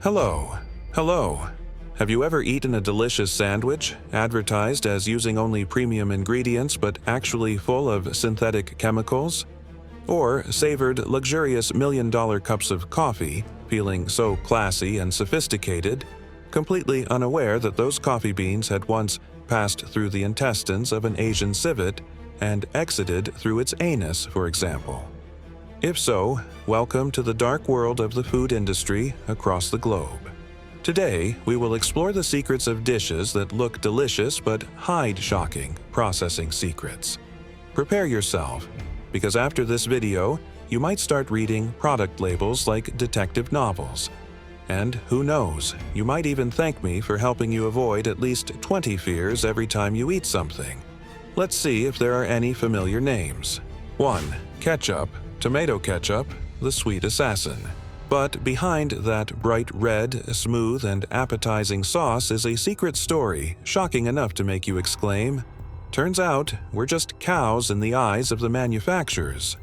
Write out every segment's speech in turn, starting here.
Hello. Hello. Have you ever eaten a delicious sandwich, advertised as using only premium ingredients but actually full of synthetic chemicals? Or savored luxurious million-dollar cups of coffee, feeling so classy and sophisticated, completely unaware that those coffee beans had once passed through the intestines of an Asian civet and exited through its anus, for example? If so, welcome to the dark world of the food industry across the globe. Today, we will explore the secrets of dishes that look delicious but hide shocking processing secrets. Prepare yourself, because after this video, you might start reading product labels like detective novels. And who knows, you might even thank me for helping you avoid at least 20 fears every time you eat something. Let's see if there are any familiar names. 1. Ketchup. Tomato ketchup, the sweet assassin. But behind that bright red, smooth, and appetizing sauce is a secret story shocking enough to make you exclaim, "Turns out, we're just cows in the eyes of the manufacturers."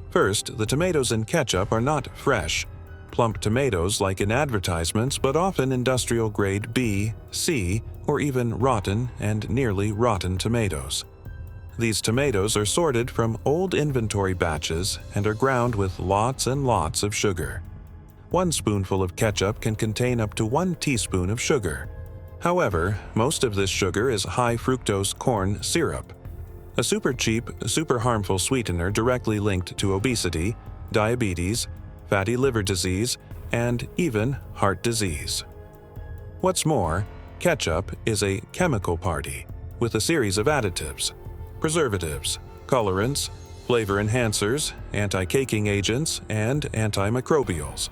First, the tomatoes in ketchup are not fresh, plump tomatoes like in advertisements, but often industrial grade B, C, or even rotten and nearly rotten tomatoes. These tomatoes are sorted from old inventory batches and are ground with lots and lots of sugar. 1 spoonful of ketchup can contain up to 1 teaspoon of sugar. However, most of this sugar is high fructose corn syrup, a super cheap, super harmful sweetener directly linked to obesity, diabetes, fatty liver disease, and even heart disease. What's more, ketchup is a chemical party with a series of additives: preservatives, colorants, flavor enhancers, anti-caking agents, and antimicrobials.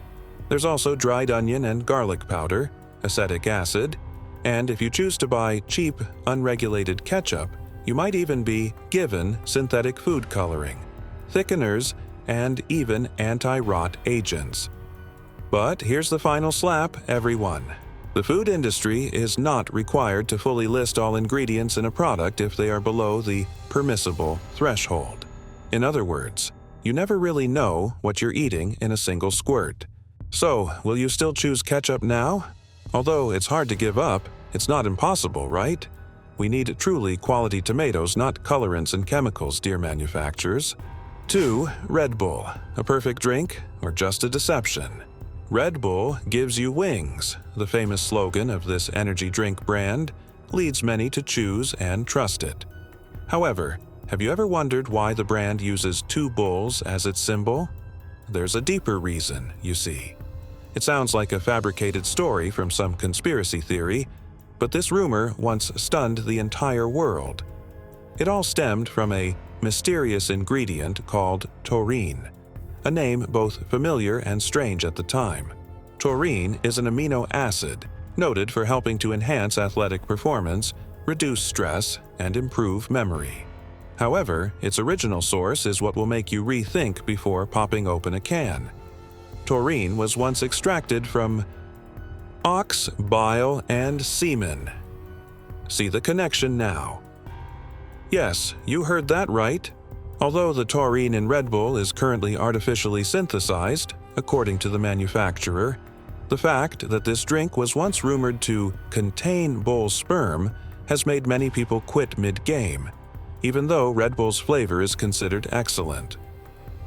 There's also dried onion and garlic powder, acetic acid, and if you choose to buy cheap, unregulated ketchup, you might even be given synthetic food coloring, thickeners, and even anti-rot agents. But here's the final slap, everyone. The food industry is not required to fully list all ingredients in a product if they are below the permissible threshold. In other words, you never really know what you're eating in a single squirt. So, will you still choose ketchup now? Although it's hard to give up, it's not impossible, right? We need truly quality tomatoes, not colorants and chemicals, dear manufacturers. 2. Red Bull, a perfect drink or just a deception? Red Bull gives you wings, the famous slogan of this energy drink brand, leads many to choose and trust it. However, have you ever wondered why the brand uses 2 bulls as its symbol? There's a deeper reason, you see. It sounds like a fabricated story from some conspiracy theory, but this rumor once stunned the entire world. It all stemmed from a mysterious ingredient called taurine, a name both familiar and strange at the time. Taurine is an amino acid noted for helping to enhance athletic performance, reduce stress, and improve memory. However, its original source is what will make you rethink before popping open a can. Taurine was once extracted from ox bile and semen. See the connection now. Yes, you heard that right. Although the taurine in Red Bull is currently artificially synthesized, according to the manufacturer, the fact that this drink was once rumored to contain bull sperm has made many people quit mid-game, even though Red Bull's flavor is considered excellent.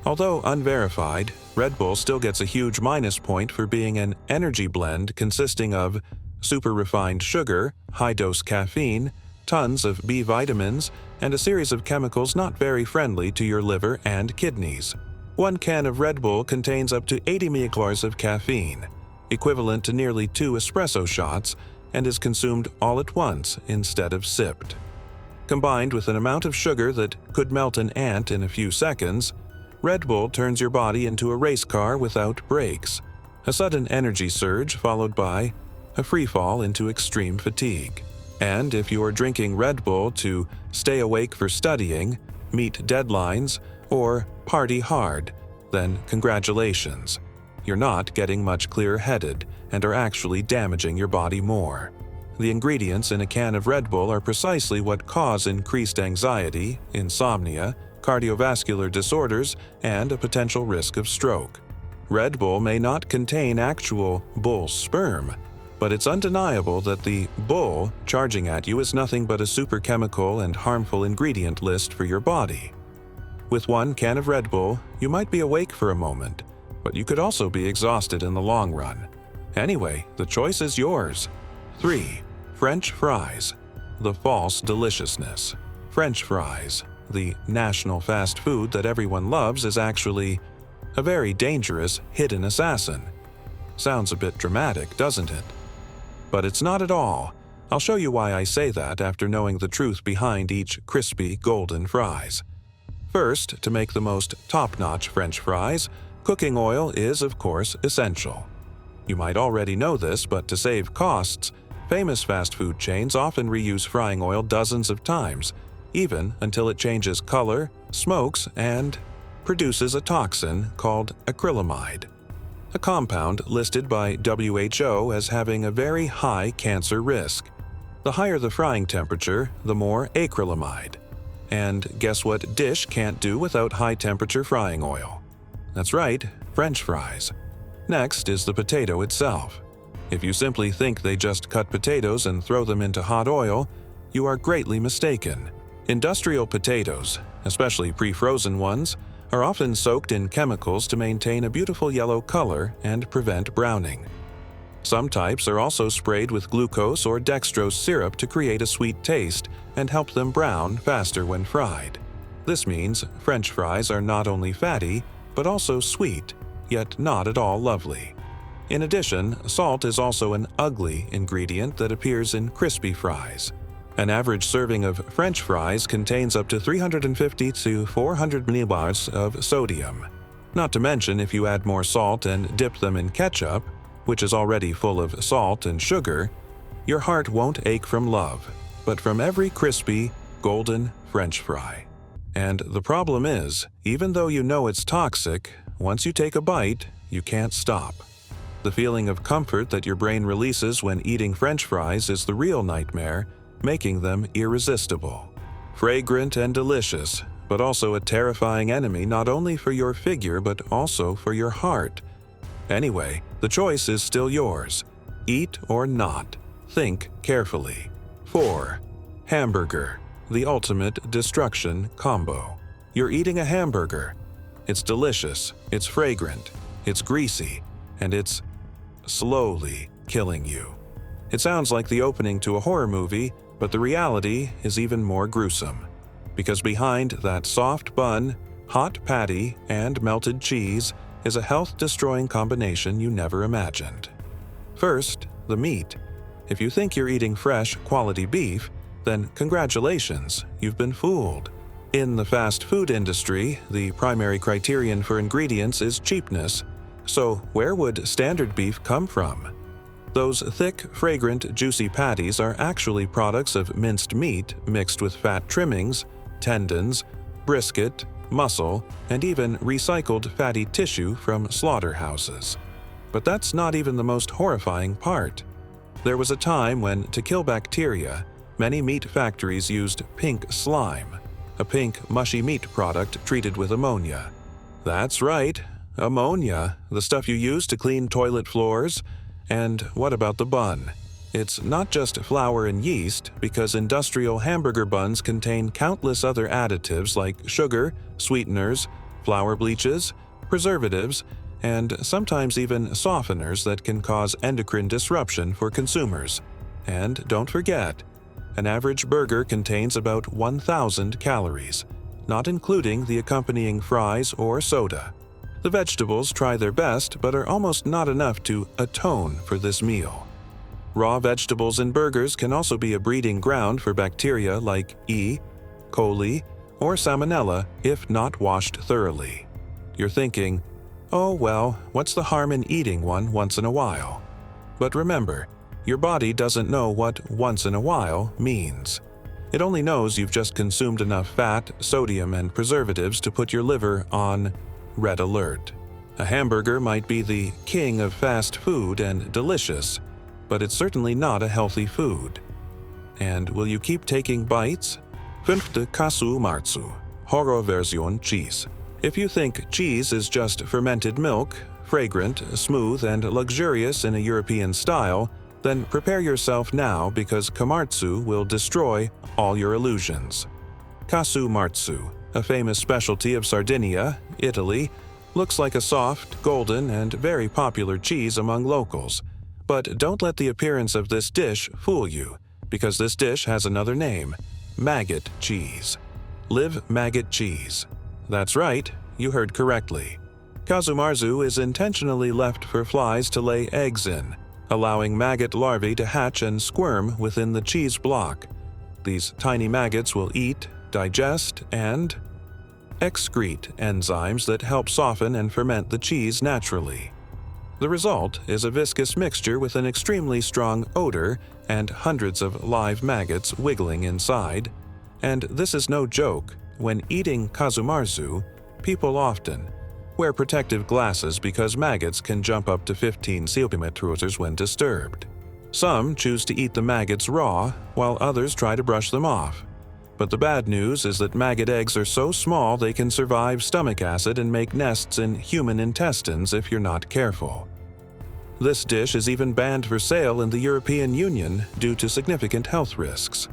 Although unverified, Red Bull still gets a huge minus point for being an energy blend consisting of super refined sugar, high-dose caffeine, tons of B vitamins, and a series of chemicals not very friendly to your liver and kidneys. 1 can of Red Bull contains up to 80 milligrams of caffeine, equivalent to nearly 2 espresso shots, and is consumed all at once instead of sipped. Combined with an amount of sugar that could melt an ant in a few seconds, Red Bull turns your body into a race car without brakes, a sudden energy surge followed by a freefall into extreme fatigue. And if you are drinking Red Bull to stay awake for studying, meet deadlines, or party hard, then congratulations. You're not getting much clear-headed and are actually damaging your body more. The ingredients in a can of Red Bull are precisely what cause increased anxiety, insomnia, cardiovascular disorders, and a potential risk of stroke. Red Bull may not contain actual bull sperm, but it's undeniable that the bull charging at you is nothing but a super chemical and harmful ingredient list for your body. With one can of Red Bull, you might be awake for a moment, but you could also be exhausted in the long run. Anyway, the choice is yours. 3. French fries. The false deliciousness. French fries, the national fast food that everyone loves, is actually a very dangerous hidden assassin. Sounds a bit dramatic, doesn't it? But it's not at all. I'll show you why I say that after knowing the truth behind each crispy golden fries. First, to make the most top-notch French fries, cooking oil is, of course, essential. You might already know this, but to save costs, famous fast food chains often reuse frying oil dozens of times, even until it changes color, smokes, and produces a toxin called acrylamide, a compound listed by WHO as having a very high cancer risk. The higher the frying temperature, the more acrylamide. And guess what dish can't do without high-temperature frying oil? That's right, French fries. Next is the potato itself. If you simply think they just cut potatoes and throw them into hot oil, you are greatly mistaken. Industrial potatoes, especially pre-frozen ones, are often soaked in chemicals to maintain a beautiful yellow color and prevent browning. Some types are also sprayed with glucose or dextrose syrup to create a sweet taste and help them brown faster when fried. This means French fries are not only fatty, but also sweet, yet not at all lovely. In addition, salt is also an ugly ingredient that appears in crispy fries. An average serving of French fries contains up to 350 to 400 millibars of sodium. Not to mention, if you add more salt and dip them in ketchup, which is already full of salt and sugar, your heart won't ache from love, but from every crispy, golden French fry. And the problem is, even though you know it's toxic, once you take a bite, you can't stop. The feeling of comfort that your brain releases when eating French fries is the real nightmare, making them irresistible. Fragrant and delicious, but also a terrifying enemy not only for your figure but also for your heart. Anyway, the choice is still yours. Eat or not. Think carefully. 4. Hamburger. The ultimate destruction combo. You're eating a hamburger. It's delicious, it's fragrant, it's greasy, and it's slowly killing you. It sounds like the opening to a horror movie, but the reality is even more gruesome. Because behind that soft bun, hot patty, and melted cheese is a health-destroying combination you never imagined. First, the meat. If you think you're eating fresh, quality beef, then congratulations, you've been fooled. In the fast food industry, the primary criterion for ingredients is cheapness. So where would standard beef come from? Those thick, fragrant, juicy patties are actually products of minced meat mixed with fat trimmings, tendons, brisket, muscle, and even recycled fatty tissue from slaughterhouses. But that's not even the most horrifying part. There was a time when, to kill bacteria, many meat factories used pink slime, a pink, mushy meat product treated with ammonia. That's right, ammonia, the stuff you use to clean toilet floors. And what about the bun? It's not just flour and yeast, because industrial hamburger buns contain countless other additives like sugar, sweeteners, flour bleaches, preservatives, and sometimes even softeners that can cause endocrine disruption for consumers. And don't forget, an average burger contains about 1,000 calories, not including the accompanying fries or soda. The vegetables try their best, but are almost not enough to atone for this meal. Raw vegetables in burgers can also be a breeding ground for bacteria like E. coli or Salmonella if not washed thoroughly. You're thinking, oh well, what's the harm in eating one once in a while? But remember, your body doesn't know what once in a while means. It only knows you've just consumed enough fat, sodium, and preservatives to put your liver on red alert. A hamburger might be the king of fast food and delicious, but it's certainly not a healthy food. And will you keep taking bites? 5. Kasu Marzu. Horrorversion cheese. If you think cheese is just fermented milk, fragrant, smooth, and luxurious in a European style, then prepare yourself now because kamartsu will destroy all your illusions. Casumartsu, a famous specialty of Sardinia, Italy, looks like a soft, golden, and very popular cheese among locals. But don't let the appearance of this dish fool you, because this dish has another name: maggot cheese. Live maggot cheese. That's right, you heard correctly. Casumarzu is intentionally left for flies to lay eggs in, allowing maggot larvae to hatch and squirm within the cheese block. These tiny maggots will eat, digest, and excrete enzymes that help soften and ferment the cheese naturally. The result is a viscous mixture with an extremely strong odor and hundreds of live maggots wiggling inside. And this is no joke. When eating kazumarzu, people often wear protective glasses because maggots can jump up to 15 centimeters when disturbed. Some choose to eat the maggots raw, while others try to brush them off. But the bad news is that maggot eggs are so small they can survive stomach acid and make nests in human intestines if you're not careful. This dish is even banned for sale in the European Union due to significant health risks.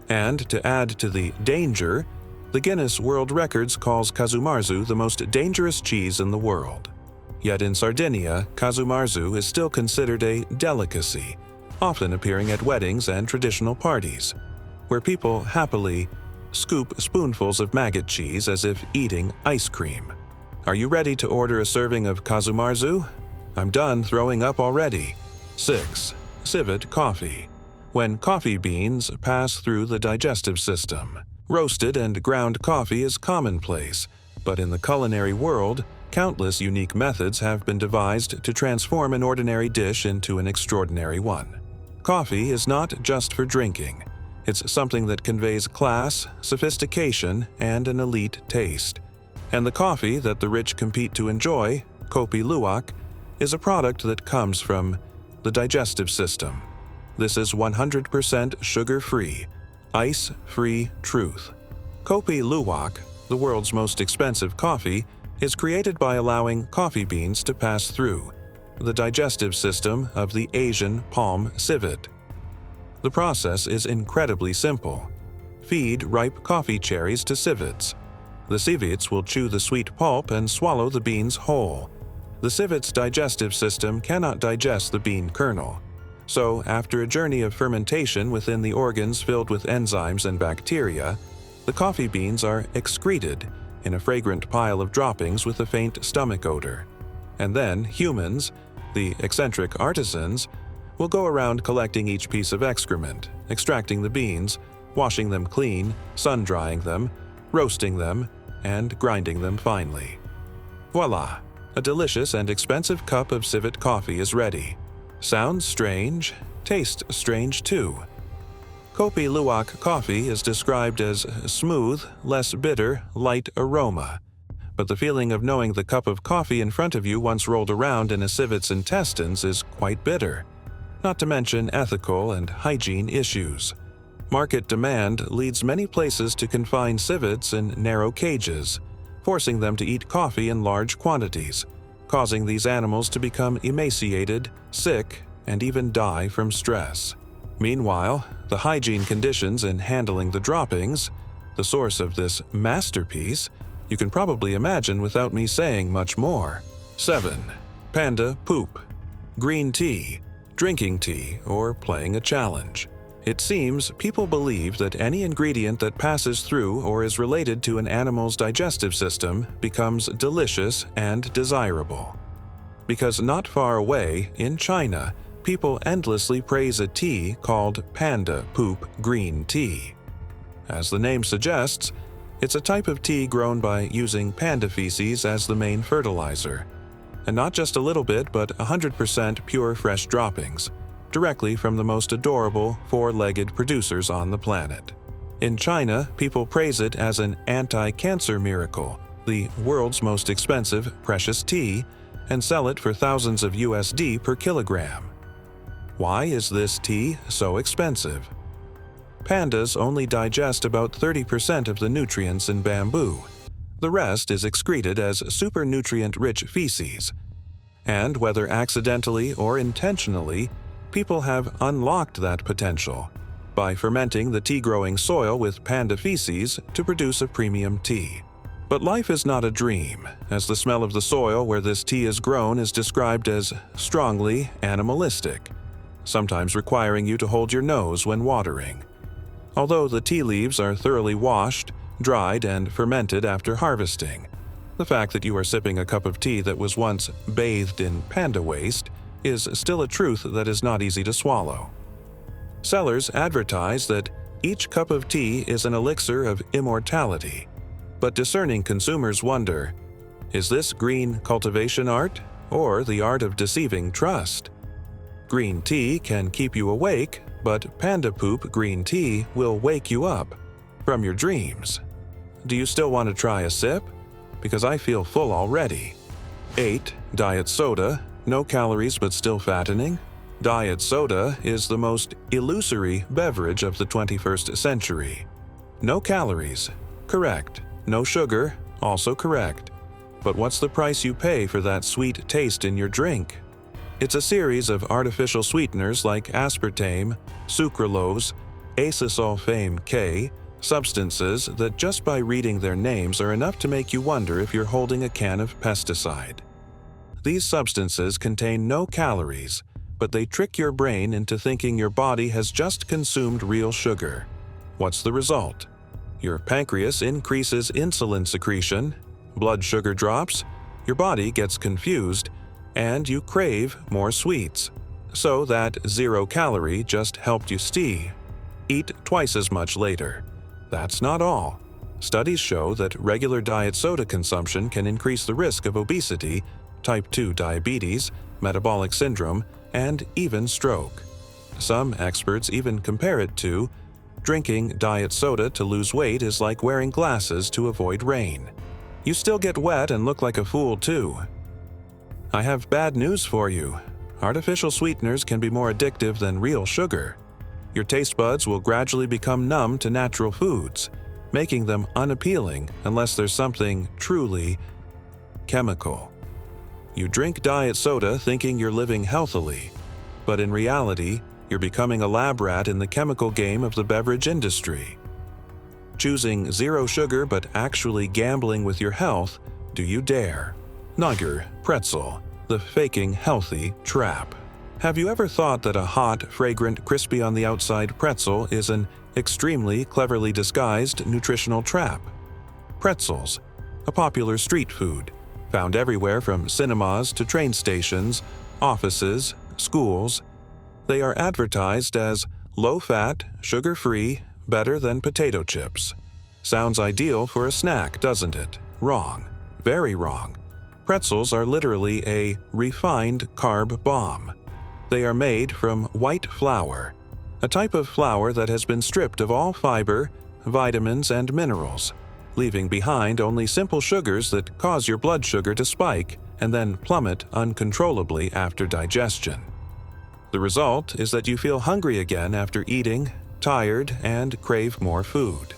And to add to the danger, the Guinness World Records calls Casumarzu the most dangerous cheese in the world. Yet in Sardinia, Casumarzu is still considered a delicacy, often appearing at weddings and traditional parties, where people happily scoop spoonfuls of maggot cheese as if eating ice cream. Are you ready to order a serving of Casumarzu? I'm done throwing up already. 6. Civet coffee. When coffee beans pass through the digestive system. Roasted and ground coffee is commonplace, but in the culinary world, countless unique methods have been devised to transform an ordinary dish into an extraordinary one. Coffee is not just for drinking. It's something that conveys class, sophistication, and an elite taste. And the coffee that the rich compete to enjoy, kopi luwak, is a product that comes from the digestive system. This is 100% sugar-free, ice-free truth. Kopi luwak, the world's most expensive coffee, is created by allowing coffee beans to pass through the digestive system of the Asian palm civet. The process is incredibly simple. Feed ripe coffee cherries to civets. The civets will chew the sweet pulp and swallow the beans whole. The civet's digestive system cannot digest the bean kernel. So, after a journey of fermentation within the organs filled with enzymes and bacteria, the coffee beans are excreted in a fragrant pile of droppings with a faint stomach odor. And then humans, the eccentric artisans, will go around collecting each piece of excrement, extracting the beans, washing them clean, sun-drying them, roasting them, and grinding them finely. Voila! A delicious and expensive cup of civet coffee is ready. Sounds strange, tastes strange too. Kopi luwak coffee is described as smooth, less bitter, light aroma. But the feeling of knowing the cup of coffee in front of you once rolled around in a civet's intestines is quite bitter. Not to mention ethical and hygiene issues. Market demand leads many places to confine civets in narrow cages, forcing them to eat coffee in large quantities, causing these animals to become emaciated, sick, and even die from stress. Meanwhile, the hygiene conditions in handling the droppings, the source of this masterpiece, you can probably imagine without me saying much more. 7. Panda poop. Green tea, drinking tea, or playing a challenge. It seems people believe that any ingredient that passes through or is related to an animal's digestive system becomes delicious and desirable. Because not far away, in China, people endlessly praise a tea called panda poop green tea. As the name suggests, it's a type of tea grown by using panda feces as the main fertilizer. And not just a little bit, but 100% pure fresh droppings, directly from the most adorable four-legged producers on the planet. In China, people praise it as an anti-cancer miracle, the world's most expensive precious tea, and sell it for thousands of USD per kilogram. Why is this tea so expensive? Pandas only digest about 30% of the nutrients in bamboo. The rest is excreted as super nutrient-rich feces. And whether accidentally or intentionally, people have unlocked that potential by fermenting the tea-growing soil with panda feces to produce a premium tea. But life is not a dream, as the smell of the soil where this tea is grown is described as strongly animalistic, sometimes requiring you to hold your nose when watering. Although the tea leaves are thoroughly washed, dried, and fermented after harvesting, the fact that you are sipping a cup of tea that was once bathed in panda waste is still a truth that is not easy to swallow. Sellers advertise that each cup of tea is an elixir of immortality, but discerning consumers wonder, is this green cultivation art or the art of deceiving trust? Green tea can keep you awake, but panda poop green tea will wake you up from your dreams. Do you still want to try a sip? Because I feel full already. 8. Diet soda, no calories but still fattening. Diet soda is the most illusory beverage of the 21st century. No calories, correct. No sugar, also correct. But what's the price you pay for that sweet taste in your drink? It's a series of artificial sweeteners like aspartame, sucralose, acesulfame K, substances that just by reading their names are enough to make you wonder if you're holding a can of pesticide. These substances contain no calories, but they trick your brain into thinking your body has just consumed real sugar. What's the result? Your pancreas increases insulin secretion, blood sugar drops, your body gets confused, and you crave more sweets. So that 0 calorie just helped you eat twice as much later. That's not all. Studies show that regular diet soda consumption can increase the risk of obesity, type 2 diabetes, metabolic syndrome, and even stroke. Some experts even compare it to drinking diet soda to lose weight is like wearing glasses to avoid rain. You still get wet and look like a fool too. I have bad news for you. Artificial sweeteners can be more addictive than real sugar. Your taste buds will gradually become numb to natural foods, making them unappealing unless there's something truly chemical. You drink diet soda thinking you're living healthily, but in reality, you're becoming a lab rat in the chemical game of the beverage industry. Choosing 0 sugar but actually gambling with your health, do you dare? Nugger pretzel, the faking healthy trap. Have you ever thought that a hot, fragrant, crispy on the outside pretzel is an extremely cleverly disguised nutritional trap? Pretzels, a popular street food, found everywhere from cinemas to train stations, offices, schools. They are advertised as low-fat, sugar-free, better than potato chips. Sounds ideal for a snack, doesn't it? Wrong. Very wrong. Pretzels are literally a refined carb bomb. They are made from white flour, a type of flour that has been stripped of all fiber, vitamins, and minerals, leaving behind only simple sugars that cause your blood sugar to spike and then plummet uncontrollably after digestion. The result is that you feel hungry again after eating, tired, and crave more food.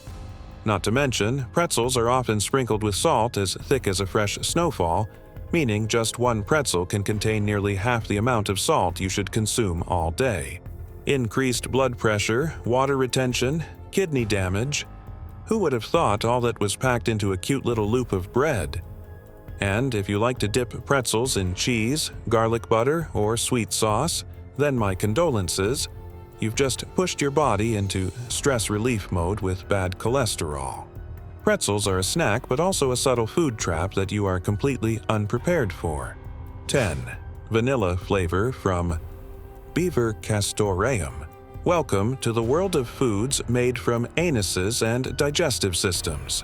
Not to mention, pretzels are often sprinkled with salt as thick as a fresh snowfall, meaning just one pretzel can contain nearly half the amount of salt you should consume all day. Increased blood pressure, water retention, kidney damage. Who would have thought all that was packed into a cute little loop of bread? And if you like to dip pretzels in cheese, garlic butter, or sweet sauce, then my condolences. You've just pushed your body into stress relief mode with bad cholesterol. Pretzels are a snack but also a subtle food trap that you are completely unprepared for. 10. Vanilla flavor from Beaver castoreum. Welcome to the world of foods made from anuses and digestive systems.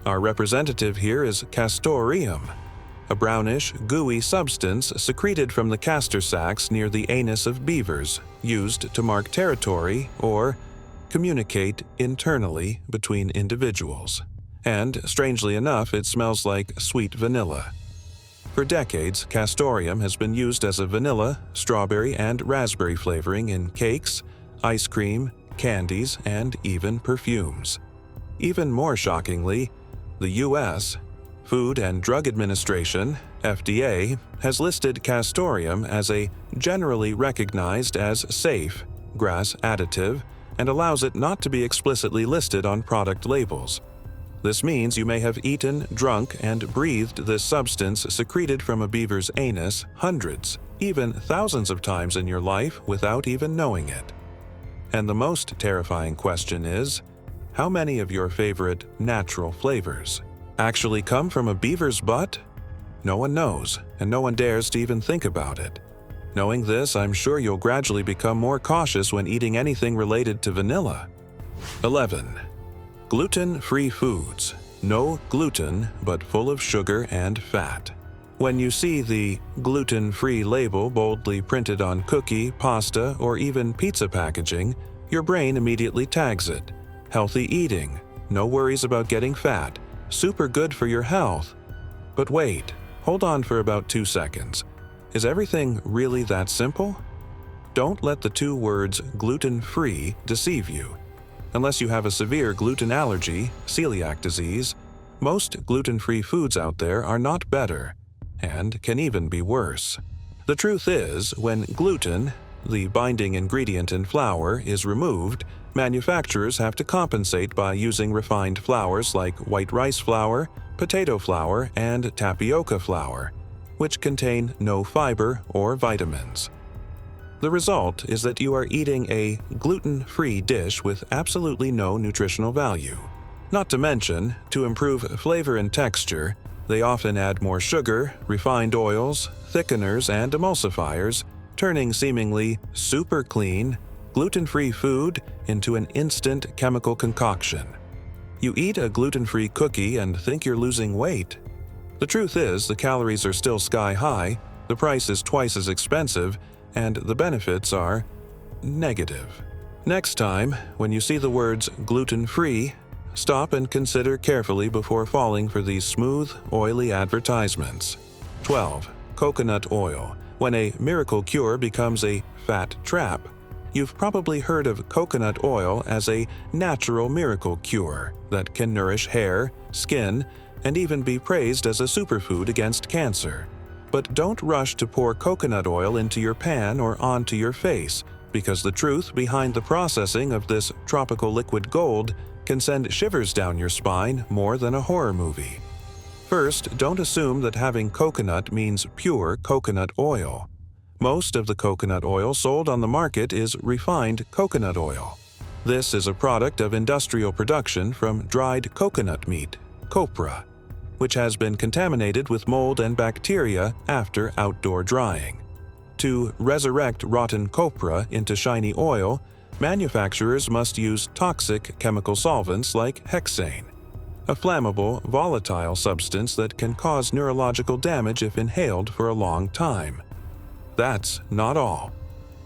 Our representative here is castoreum, a brownish, gooey substance secreted from the castor sacs near the anus of beavers, used to mark territory or communicate internally between individuals. And, strangely enough, it smells like sweet vanilla. For decades, castoreum has been used as a vanilla, strawberry, and raspberry flavoring in cakes, ice cream, candies, and even perfumes. Even more shockingly, the U.S. Food and Drug Administration, FDA, has listed castoreum as a generally recognized as safe GRAS additive and allows it not to be explicitly listed on product labels. This means you may have eaten, drunk, and breathed this substance secreted from a beaver's anus hundreds, even thousands of times in your life without even knowing it. And the most terrifying question is, how many of your favorite natural flavors actually come from a beaver's butt? No one knows, and no one dares to even think about it. Knowing this, I'm sure you'll gradually become more cautious when eating anything related to vanilla. 11. Gluten-free foods. No gluten, but full of sugar and fat. When you see the gluten-free label boldly printed on cookie, pasta, or even pizza packaging, your brain immediately tags it. Healthy eating, no worries about getting fat, super good for your health. But wait, hold on for about 2 seconds. Is everything really that simple? Don't let the 2 words gluten-free deceive you. Unless you have a severe gluten allergy, celiac disease, most gluten-free foods out there are not better, and can even be worse. The truth is, when gluten, the binding ingredient in flour, is removed, manufacturers have to compensate by using refined flours like white rice flour, potato flour, and tapioca flour, which contain no fiber or vitamins. The result is that you are eating a gluten-free dish with absolutely no nutritional value. Not to mention, to improve flavor and texture, they often add more sugar, refined oils, thickeners, and emulsifiers, turning seemingly super clean, gluten-free food into an instant chemical concoction. You eat a gluten-free cookie and think you're losing weight. The truth is, the calories are still sky high, the price is twice as expensive, and the benefits are negative. Next time, when you see the words gluten-free, stop and consider carefully before falling for these smooth, oily advertisements. 12. Coconut oil. When a miracle cure becomes a fat trap, you've probably heard of coconut oil as a natural miracle cure that can nourish hair, skin, and even be praised as a superfood against cancer. But don't rush to pour coconut oil into your pan or onto your face, because the truth behind the processing of this tropical liquid gold can send shivers down your spine more than a horror movie. First, don't assume that having coconut means pure coconut oil. Most of the coconut oil sold on the market is refined coconut oil. This is a product of industrial production from dried coconut meat, copra, which has been contaminated with mold and bacteria after outdoor drying. To resurrect rotten copra into shiny oil, manufacturers must use toxic chemical solvents like hexane, a flammable, volatile substance that can cause neurological damage if inhaled for a long time. That's not all.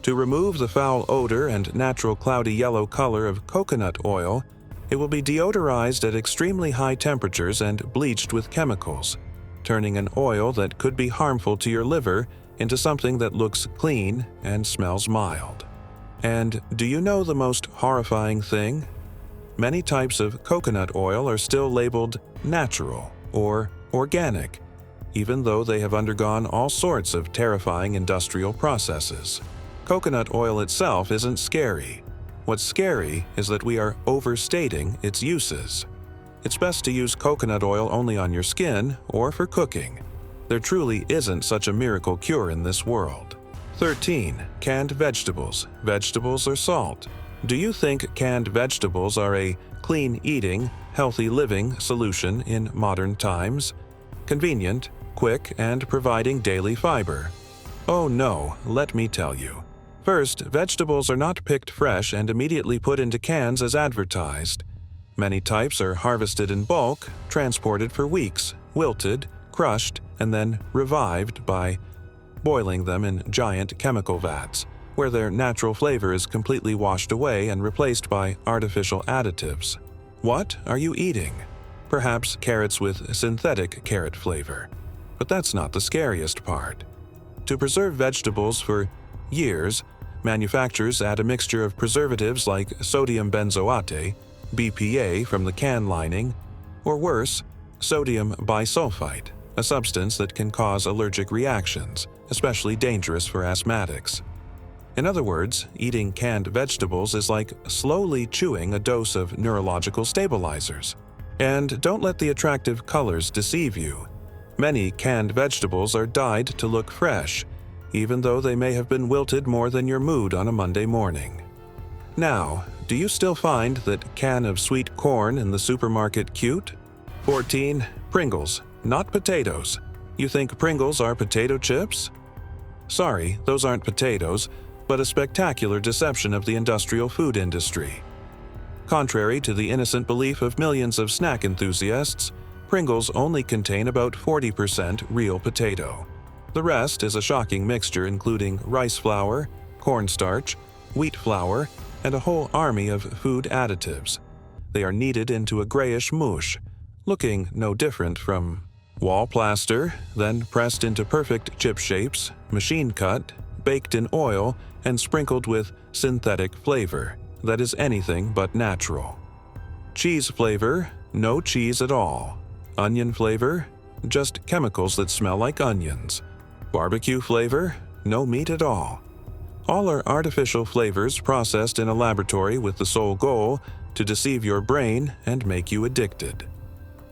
To remove the foul odor and natural cloudy yellow color of coconut oil, it will be deodorized at extremely high temperatures and bleached with chemicals, turning an oil that could be harmful to your liver into something that looks clean and smells mild. And do you know the most horrifying thing? Many types of coconut oil are still labeled natural or organic, even though they have undergone all sorts of terrifying industrial processes. Coconut oil itself isn't scary. What's scary is that we are overstating its uses. It's best to use coconut oil only on your skin or for cooking. There truly isn't such a miracle cure in this world. 13. Canned vegetables. Vegetables are salt. Do you think canned vegetables are a clean-eating, healthy living solution in modern times? Convenient, quick, and providing daily fiber. Oh no, let me tell you. First, vegetables are not picked fresh and immediately put into cans as advertised. Many types are harvested in bulk, transported for weeks, wilted, crushed, and then revived by boiling them in giant chemical vats, where their natural flavor is completely washed away and replaced by artificial additives. What are you eating? Perhaps carrots with synthetic carrot flavor. But that's not the scariest part. To preserve vegetables for years, manufacturers add a mixture of preservatives like sodium benzoate, BPA from the can lining, or worse, sodium bisulfite, a substance that can cause allergic reactions, especially dangerous for asthmatics. In other words, eating canned vegetables is like slowly chewing a dose of neurological stabilizers. And don't let the attractive colors deceive you. Many canned vegetables are dyed to look fresh, even though they may have been wilted more than your mood on a Monday morning. Now, do you still find that can of sweet corn in the supermarket cute? 14. Pringles, not potatoes. You think Pringles are potato chips? Sorry, those aren't potatoes, but a spectacular deception of the industrial food industry. Contrary to the innocent belief of millions of snack enthusiasts, Pringles only contain about 40% real potato. The rest is a shocking mixture including rice flour, cornstarch, wheat flour, and a whole army of food additives. They are kneaded into a grayish mousse, looking no different from wall plaster, then pressed into perfect chip shapes, machine cut, baked in oil, and sprinkled with synthetic flavor that is anything but natural. Cheese flavor, no cheese at all. Onion flavor, just chemicals that smell like onions. Barbecue flavor, no meat at all. All are artificial flavors processed in a laboratory with the sole goal to deceive your brain and make you addicted.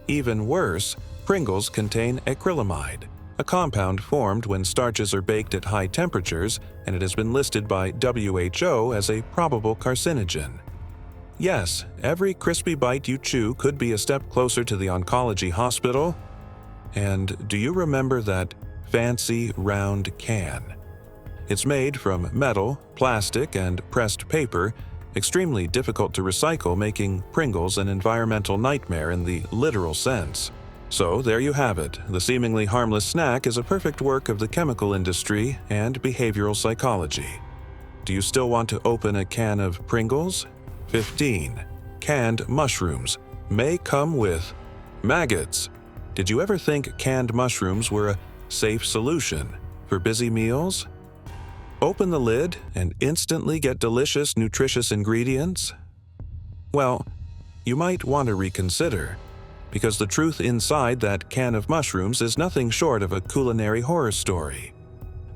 Even worse, Pringles contain acrylamide, a compound formed when starches are baked at high temperatures, and it has been listed by WHO as a probable carcinogen. Yes, every crispy bite you chew could be a step closer to the oncology hospital. And do you remember that fancy round can? It's made from metal, plastic, and pressed paper, extremely difficult to recycle, making Pringles an environmental nightmare in the literal sense. So there you have it. The seemingly harmless snack is a perfect work of the chemical industry and behavioral psychology. Do you still want to open a can of Pringles? 15. Canned mushrooms may come with maggots. Did you ever think canned mushrooms were a safe solution for busy meals? Open the lid and instantly get delicious, nutritious ingredients? Well, you might want to reconsider, because the truth inside that can of mushrooms is nothing short of a culinary horror story.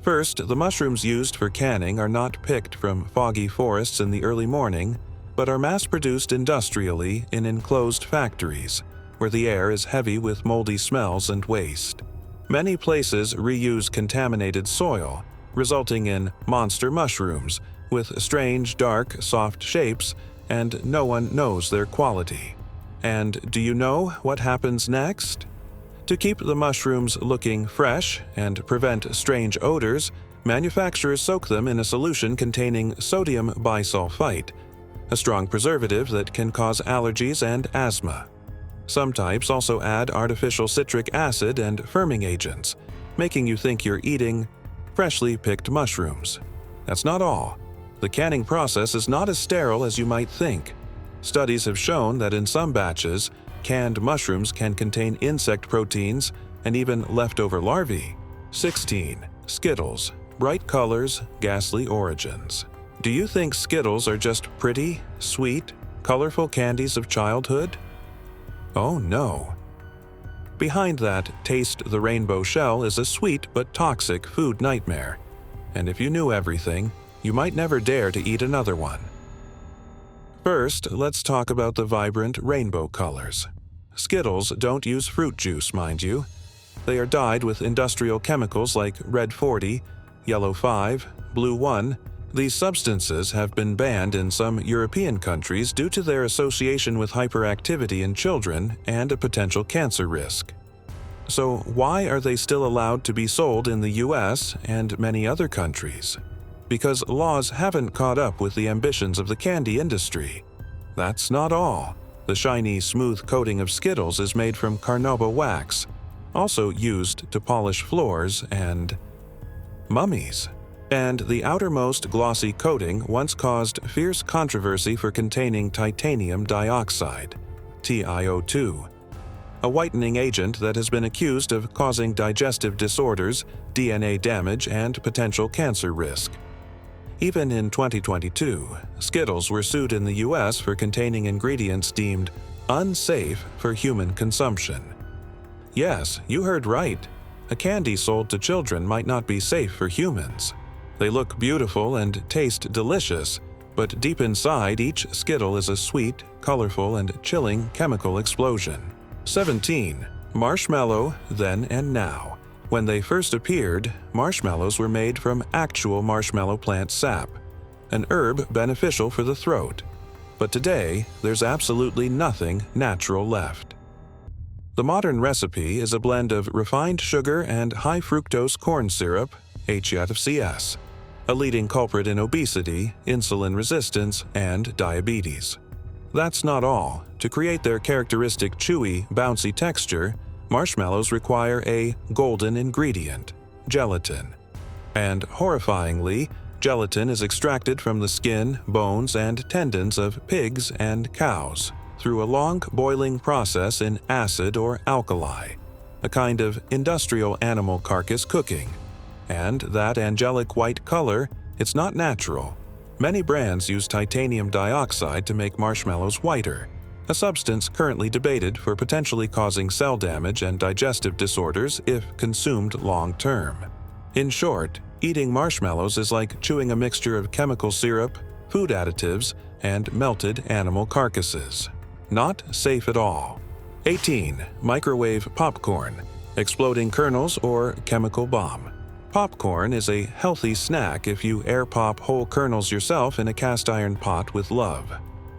First, the mushrooms used for canning are not picked from foggy forests in the early morning, but are mass-produced industrially in enclosed factories, where the air is heavy with moldy smells and waste. Many places reuse contaminated soil, resulting in monster mushrooms with strange, dark, soft shapes, and no one knows their quality. And do you know what happens next? To keep the mushrooms looking fresh and prevent strange odors, manufacturers soak them in a solution containing sodium bisulfite, a strong preservative that can cause allergies and asthma. Some types also add artificial citric acid and firming agents, making you think you're eating freshly picked mushrooms. That's not all. The canning process is not as sterile as you might think. Studies have shown that in some batches, canned mushrooms can contain insect proteins and even leftover larvae. 16. Skittles, bright colors, ghastly origins. Do you think Skittles are just pretty, sweet, colorful candies of childhood? Oh no. Behind that taste the rainbow shell is a sweet but toxic food nightmare. And if you knew everything, you might never dare to eat another one. First, let's talk about the vibrant rainbow colors. Skittles don't use fruit juice, mind you. They are dyed with industrial chemicals like red 40, yellow 5, blue 1. These substances have been banned in some European countries due to their association with hyperactivity in children and a potential cancer risk. So why are they still allowed to be sold in the US and many other countries? Because laws haven't caught up with the ambitions of the candy industry. That's not all. The shiny, smooth coating of Skittles is made from carnauba wax, also used to polish floors and mummies. And the outermost glossy coating once caused fierce controversy for containing titanium dioxide, TiO2, a whitening agent that has been accused of causing digestive disorders, DNA damage, and potential cancer risk. Even in 2022, Skittles were sued in the US for containing ingredients deemed unsafe for human consumption. Yes, you heard right. A candy sold to children might not be safe for humans. They look beautiful and taste delicious, but deep inside each Skittle is a sweet, colorful, and chilling chemical explosion. 17. Marshmallow, then and now. When they first appeared, marshmallows were made from actual marshmallow plant sap, an herb beneficial for the throat. But today, there's absolutely nothing natural left. The modern recipe is a blend of refined sugar and high-fructose corn syrup, HFCS, a leading culprit in obesity, insulin resistance, and diabetes. That's not all. To create their characteristic chewy, bouncy texture, marshmallows require a golden ingredient, gelatin. And horrifyingly, gelatin is extracted from the skin, bones, and tendons of pigs and cows through a long boiling process in acid or alkali, a kind of industrial animal carcass cooking. And that angelic white color, it's not natural. Many brands use titanium dioxide to make marshmallows whiter, a substance currently debated for potentially causing cell damage and digestive disorders if consumed long-term. In short, eating marshmallows is like chewing a mixture of chemical syrup, food additives, and melted animal carcasses. Not safe at all. 18. Microwave popcorn, exploding kernels or chemical bomb. Popcorn is a healthy snack if you air pop whole kernels yourself in a cast iron pot with love.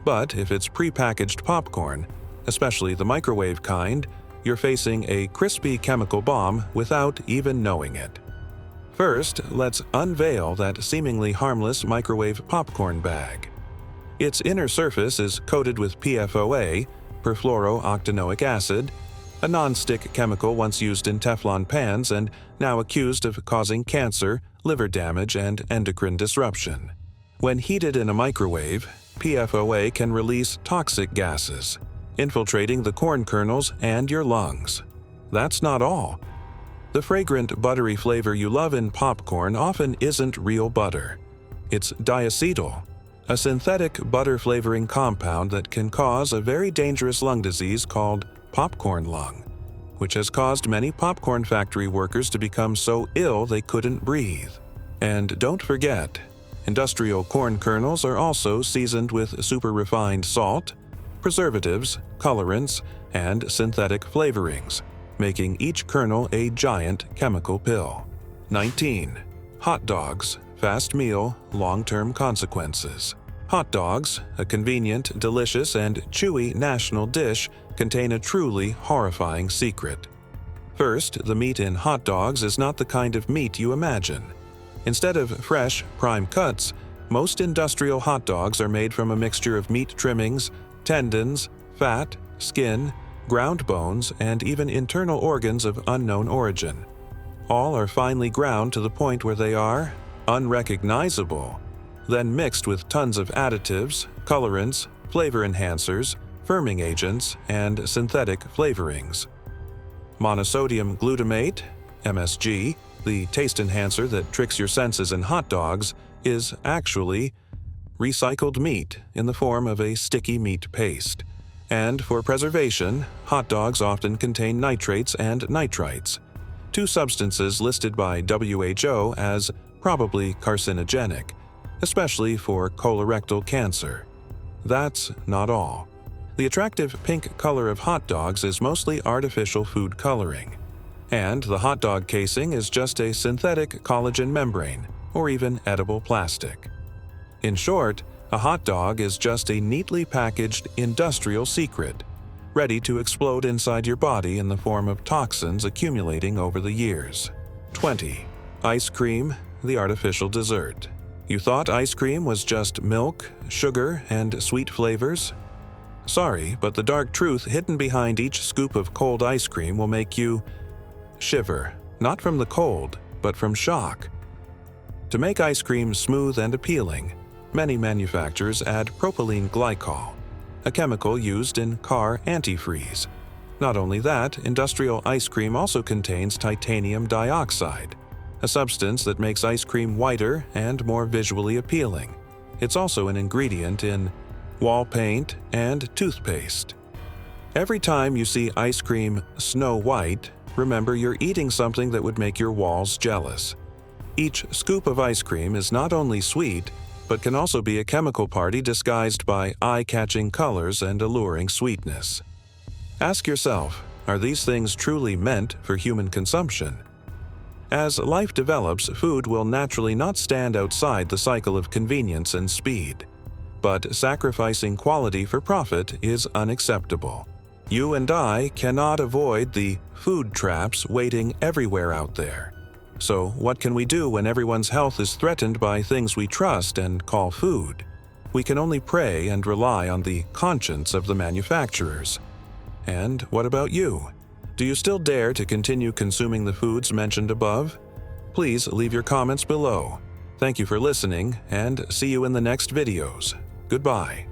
But if it's pre-packaged popcorn, especially the microwave kind, you're facing a crispy chemical bomb without even knowing it. First, let's unveil that seemingly harmless microwave popcorn bag. Its inner surface is coated with PFOA, perfluorooctanoic acid, a non-stick chemical once used in Teflon pans and now accused of causing cancer, liver damage, and endocrine disruption. When heated in a microwave, PFOA can release toxic gases, infiltrating the corn kernels and your lungs. That's not all. The fragrant, buttery flavor you love in popcorn often isn't real butter. It's diacetyl, a synthetic butter-flavoring compound that can cause a very dangerous lung disease called popcorn lung, which has caused many popcorn factory workers to become so ill they couldn't breathe. And don't forget, industrial corn kernels are also seasoned with super-refined salt, preservatives, colorants, and synthetic flavorings, making each kernel a giant chemical pill. 19. Hot dogs, fast meal, long-term consequences. Hot dogs, a convenient, delicious, and chewy national dish, contain a truly horrifying secret. First, the meat in hot dogs is not the kind of meat you imagine. Instead of fresh, prime cuts, most industrial hot dogs are made from a mixture of meat trimmings, tendons, fat, skin, ground bones, and even internal organs of unknown origin. All are finely ground to the point where they are unrecognizable, then mixed with tons of additives, colorants, flavor enhancers, firming agents, and synthetic flavorings. Monosodium glutamate, MSG, the taste enhancer that tricks your senses in hot dogs, is actually recycled meat in the form of a sticky meat paste. And for preservation, hot dogs often contain nitrates and nitrites, two substances listed by WHO as probably carcinogenic, especially for colorectal cancer. That's not all. The attractive pink color of hot dogs is mostly artificial food coloring. And the hot dog casing is just a synthetic collagen membrane, or even edible plastic. In short, a hot dog is just a neatly packaged industrial secret, ready to explode inside your body in the form of toxins accumulating over the years. 20. Ice cream, the artificial dessert. You thought ice cream was just milk, sugar, and sweet flavors? Sorry, but the dark truth hidden behind each scoop of cold ice cream will make you shiver, not from the cold, but from shock. To make ice cream smooth and appealing, many manufacturers add propylene glycol, a chemical used in car antifreeze. Not only that, industrial ice cream also contains titanium dioxide, a substance that makes ice cream whiter and more visually appealing. It's also an ingredient in wall paint and toothpaste. Every time you see ice cream Snow White, remember you're eating something that would make your walls jealous. Each scoop of ice cream is not only sweet, but can also be a chemical party disguised by eye-catching colors and alluring sweetness. Ask yourself, are these things truly meant for human consumption? As life develops, food will naturally not stand outside the cycle of convenience and speed. But sacrificing quality for profit is unacceptable. You and I cannot avoid the food traps waiting everywhere out there. So what can we do when everyone's health is threatened by things we trust and call food? We can only pray and rely on the conscience of the manufacturers. And what about you? Do you still dare to continue consuming the foods mentioned above? Please leave your comments below. Thank you for listening, and see you in the next videos. Goodbye.